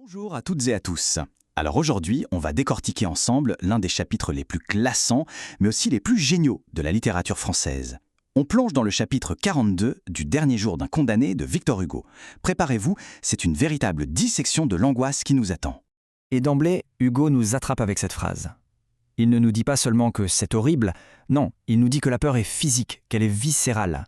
Bonjour à toutes et à tous. Alors aujourd'hui, on va décortiquer ensemble l'un des chapitres les plus classants, mais aussi les plus géniaux de la littérature française. On plonge dans le chapitre 42 du Dernier jour d'un condamné de Victor Hugo. Préparez-vous, c'est une véritable dissection de l'angoisse qui nous attend. Et d'emblée, Hugo nous attrape avec cette phrase. Il ne nous dit pas seulement que c'est horrible, non, il nous dit que la peur est physique, qu'elle est viscérale.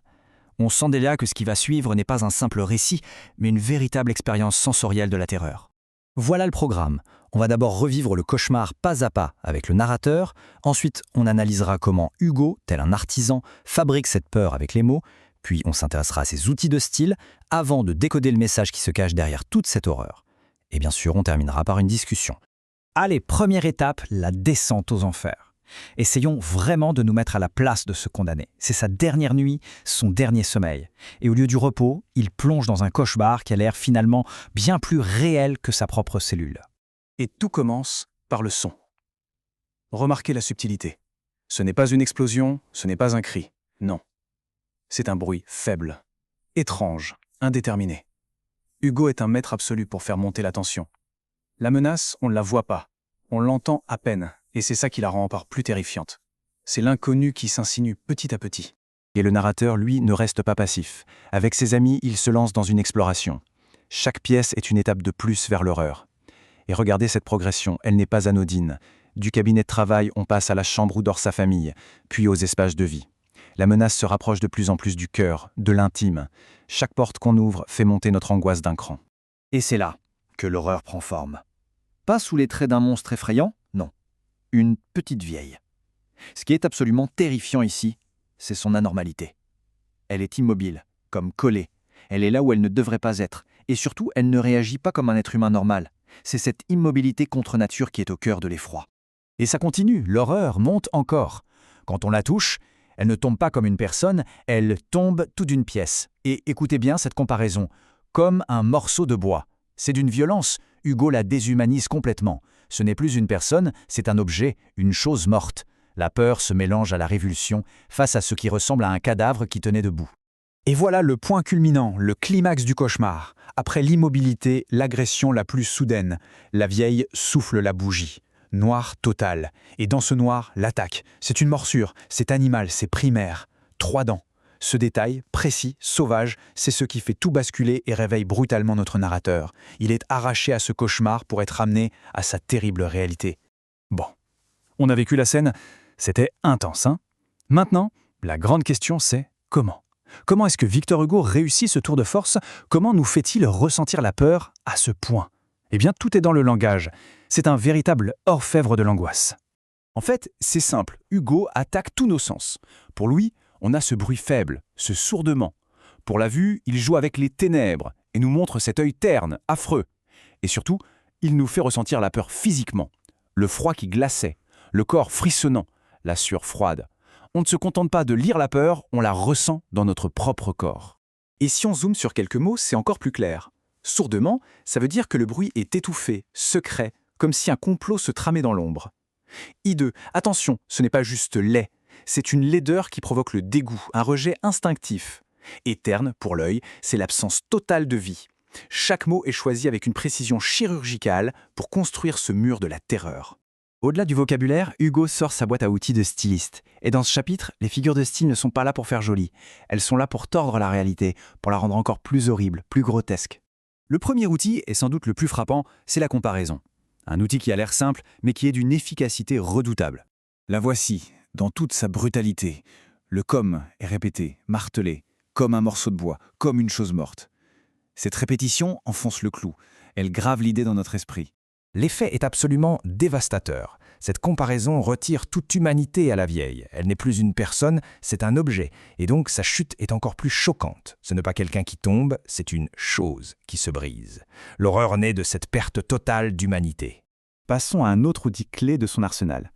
On sent déjà que ce qui va suivre n'est pas un simple récit, mais une véritable expérience sensorielle de la terreur. Voilà le programme. On va d'abord revivre le cauchemar pas à pas avec le narrateur, ensuite on analysera comment Hugo, tel un artisan, fabrique cette peur avec les mots, puis on s'intéressera à ses outils de style, avant de décoder le message qui se cache derrière toute cette horreur. Et bien sûr, on terminera par une discussion. Allez, première étape, la descente aux enfers. Essayons vraiment de nous mettre à la place de ce condamné. C'est sa dernière nuit, son dernier sommeil. Et au lieu du repos, il plonge dans un cauchemar qui a l'air finalement bien plus réel que sa propre cellule. Et tout commence par le son. Remarquez la subtilité. Ce n'est pas une explosion, ce n'est pas un cri. Non. C'est un bruit faible, étrange, indéterminé. Hugo est un maître absolu pour faire monter la tension. La menace, on ne la voit pas. On l'entend à peine, et c'est ça qui la rend encore plus terrifiante. C'est l'inconnu qui s'insinue petit à petit. Et le narrateur, lui, ne reste pas passif. Avec ses amis, il se lance dans une exploration. Chaque pièce est une étape de plus vers l'horreur. Et regardez cette progression, elle n'est pas anodine. Du cabinet de travail, on passe à la chambre où dort sa famille, puis aux espaces de vie. La menace se rapproche de plus en plus du cœur, de l'intime. Chaque porte qu'on ouvre fait monter notre angoisse d'un cran. Et c'est là que l'horreur prend forme. Pas sous les traits d'un monstre effrayant, non. Une petite vieille. Ce qui est absolument terrifiant ici, c'est son anormalité. Elle est immobile, comme collée. Elle est là où elle ne devrait pas être. Et surtout, elle ne réagit pas comme un être humain normal. C'est cette immobilité contre nature qui est au cœur de l'effroi. Et ça continue, l'horreur monte encore. Quand on la touche, elle ne tombe pas comme une personne, elle tombe tout d'une pièce. Et écoutez bien cette comparaison, comme un morceau de bois. C'est d'une violence, Hugo la déshumanise complètement. Ce n'est plus une personne, c'est un objet, une chose morte. La peur se mélange à la révulsion face à ce qui ressemble à un cadavre qui tenait debout. Et voilà le point culminant, le climax du cauchemar. Après l'immobilité, l'agression la plus soudaine, la vieille souffle la bougie. Noir total. Et dans ce noir, l'attaque. C'est une morsure, c'est animal, c'est primaire. 3 dents. Ce détail, précis, sauvage, c'est ce qui fait tout basculer et réveille brutalement notre narrateur. Il est arraché à ce cauchemar pour être amené à sa terrible réalité. Bon, on a vécu la scène, c'était intense, hein? Maintenant, la grande question c'est comment? Comment est-ce que Victor Hugo réussit ce tour de force? Comment nous fait-il ressentir la peur à ce point? Eh bien, tout est dans le langage. C'est un véritable orfèvre de l'angoisse. En fait, c'est simple, Hugo attaque tous nos sens. Pour lui, on a ce bruit faible, ce sourdement. Pour la vue, il joue avec les ténèbres et nous montre cet œil terne, affreux. Et surtout, il nous fait ressentir la peur physiquement. Le froid qui glaçait, le corps frissonnant, la sueur froide. On ne se contente pas de lire la peur, on la ressent dans notre propre corps. Et si on zoome sur quelques mots, c'est encore plus clair. Sourdement, ça veut dire que le bruit est étouffé, secret, comme si un complot se tramait dans l'ombre. Hideux, attention, ce n'est pas juste laid. C'est une laideur qui provoque le dégoût, un rejet instinctif. Et terne, pour l'œil, c'est l'absence totale de vie. Chaque mot est choisi avec une précision chirurgicale pour construire ce mur de la terreur. Au-delà du vocabulaire, Hugo sort sa boîte à outils de styliste. Et dans ce chapitre, les figures de style ne sont pas là pour faire joli. Elles sont là pour tordre la réalité, pour la rendre encore plus horrible, plus grotesque. Le premier outil, et sans doute le plus frappant, c'est la comparaison. Un outil qui a l'air simple, mais qui est d'une efficacité redoutable. La voici, dans toute sa brutalité. Le « comme » est répété, martelé, comme un morceau de bois, comme une chose morte. Cette répétition enfonce le clou. Elle grave l'idée dans notre esprit. L'effet est absolument dévastateur. Cette comparaison retire toute humanité à la vieille. Elle n'est plus une personne, c'est un objet. Et donc sa chute est encore plus choquante. Ce n'est pas quelqu'un qui tombe, c'est une chose qui se brise. L'horreur naît de cette perte totale d'humanité. Passons à un autre outil clé de son arsenal.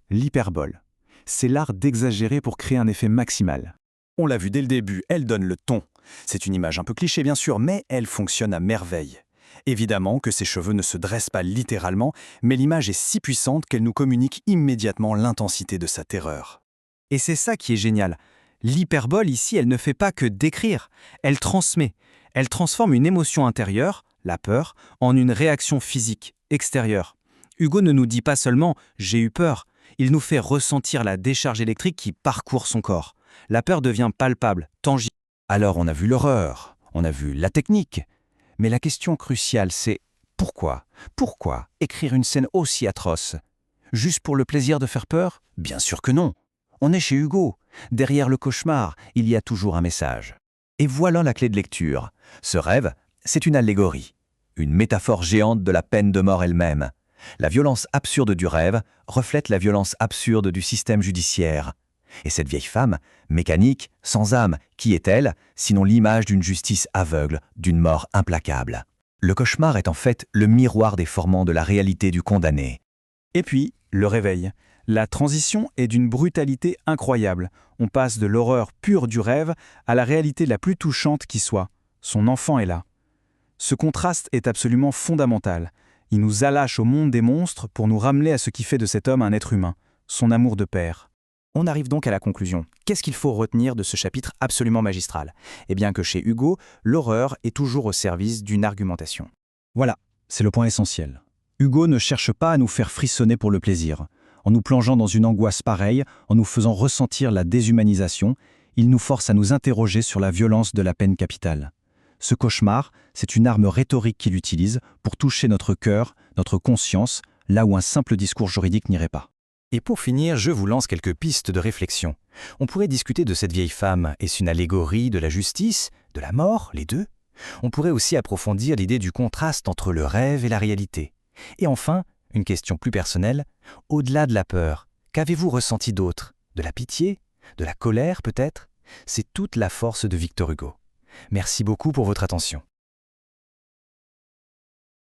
L'hyperbole. C'est l'art d'exagérer pour créer un effet maximal. On l'a vu dès le début, elle donne le ton. C'est une image un peu cliché bien sûr, mais elle fonctionne à merveille. Évidemment que ses cheveux ne se dressent pas littéralement, mais l'image est si puissante qu'elle nous communique immédiatement l'intensité de sa terreur. Et c'est ça qui est génial. L'hyperbole ici, elle ne fait pas que décrire, elle transmet. Elle transforme une émotion intérieure, la peur, en une réaction physique, extérieure. Hugo ne nous dit pas seulement « j'ai eu peur », il nous fait ressentir la décharge électrique qui parcourt son corps. La peur devient palpable, tangible. Alors on a vu l'horreur, on a vu la technique. Mais la question cruciale, c'est pourquoi? Pourquoi écrire une scène aussi atroce? Juste pour le plaisir de faire peur? Bien sûr que non. On est chez Hugo. Derrière le cauchemar, il y a toujours un message. Et voilà la clé de lecture. Ce rêve, c'est une allégorie. Une métaphore géante de la peine de mort elle-même. La violence absurde du rêve reflète la violence absurde du système judiciaire. Et cette vieille femme, mécanique, sans âme, qui est-elle, sinon l'image d'une justice aveugle, d'une mort implacable? Le cauchemar est en fait le miroir déformant de la réalité du condamné. Et puis, le réveil. La transition est d'une brutalité incroyable. On passe de l'horreur pure du rêve à la réalité la plus touchante qui soit. Son enfant est là. Ce contraste est absolument fondamental. Il nous allâche au monde des monstres pour nous ramener à ce qui fait de cet homme un être humain, son amour de père. On arrive donc à la conclusion. Qu'est-ce qu'il faut retenir de ce chapitre absolument magistral? Eh bien que chez Hugo, l'horreur est toujours au service d'une argumentation. Voilà, c'est le point essentiel. Hugo ne cherche pas à nous faire frissonner pour le plaisir. En nous plongeant dans une angoisse pareille, en nous faisant ressentir la déshumanisation, il nous force à nous interroger sur la violence de la peine capitale. Ce cauchemar, c'est une arme rhétorique qu'il utilise pour toucher notre cœur, notre conscience, là où un simple discours juridique n'irait pas. Et pour finir, je vous lance quelques pistes de réflexion. On pourrait discuter de cette vieille femme. Est-ce une allégorie de la justice, de la mort, les deux? On pourrait aussi approfondir l'idée du contraste entre le rêve et la réalité. Et enfin, une question plus personnelle, au-delà de la peur, qu'avez-vous ressenti d'autre? De la pitié? De la colère peut-être? C'est toute la force de Victor Hugo. Merci beaucoup pour votre attention.